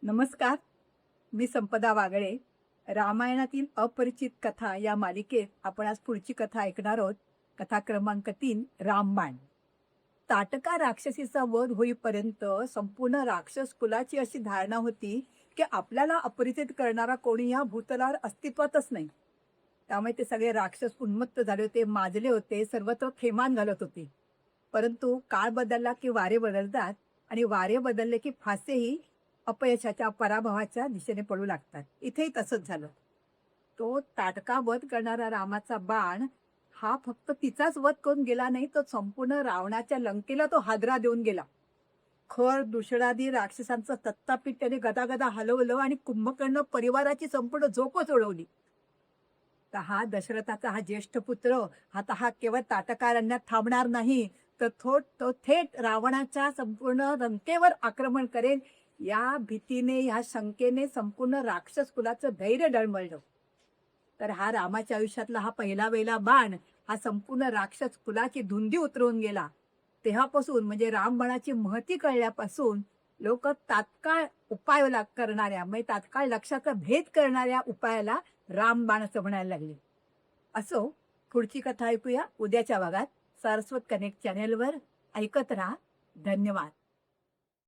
नमस्कार. मी संपदा वागळे. रामायणातील अपरिचित कथा या मालिकेत आपण आज पुढची कथा ऐकणार आहोत. कथा क्रमांक 3, रामबाण. ताटका राक्षसीचा वध होईपर्यंत संपूर्ण राक्षस कुलाची अशी धारणा होती की आपल्याला अपरिचित करणारा कोणी या भूतलावर अस्तित्वातच नाही. त्यामुळे ते सगळे राक्षस उन्मत्त झाले होते, माजले होते, सर्वत्र थैमान घालत होते. परंतु काळ बदलला की वारे बदलतात आणि वारे बदलले की फासेही अपयशाच्या, पराभवाच्या दिशेने पडू लागतात. इथेही तसंच झालं. तो ताटका वध करणारा रामाचा बाण हा फक्त तिचाच वध करून गेला नाही, तर संपूर्ण रावणाच्या लंकेला तो हादरा देऊन गेला. खर दुषणादी राक्षसांचं तत्तापीठ त्याने गदागदा हलवलं आणि कुंभकर्ण परिवाराची संपूर्ण झोपच उडवली. तर हा दशरथाचा हा ज्येष्ठ पुत्र, आता हा केवळ ताटकारण्यात थांबणार नाही, तर तो थेट रावणाच्या संपूर्ण लंकेवर आक्रमण करेल, या भीतीने, या शंकेने संपूर्ण राक्षस कुलाचं धैर्य डळमळलं. तर हा रामाच्या आयुष्यातला हा पहिला वेला बाण हा संपूर्ण राक्षस कुलाची धुंदी उतरवून गेला. तेव्हापासून म्हणजे रामबाणाची महती कळल्यापासून लोक तात्काळ करणाऱ्या, म्हणजे तात्काळ लक्षाचा भेद करणाऱ्या उपायाला रामबाण असं म्हणायला लागले. असो, पुढची कथा ऐकूया उद्याच्या भागात सारस्वत कनेक्ट चॅनेलवर. ऐकत राहा. धन्यवाद.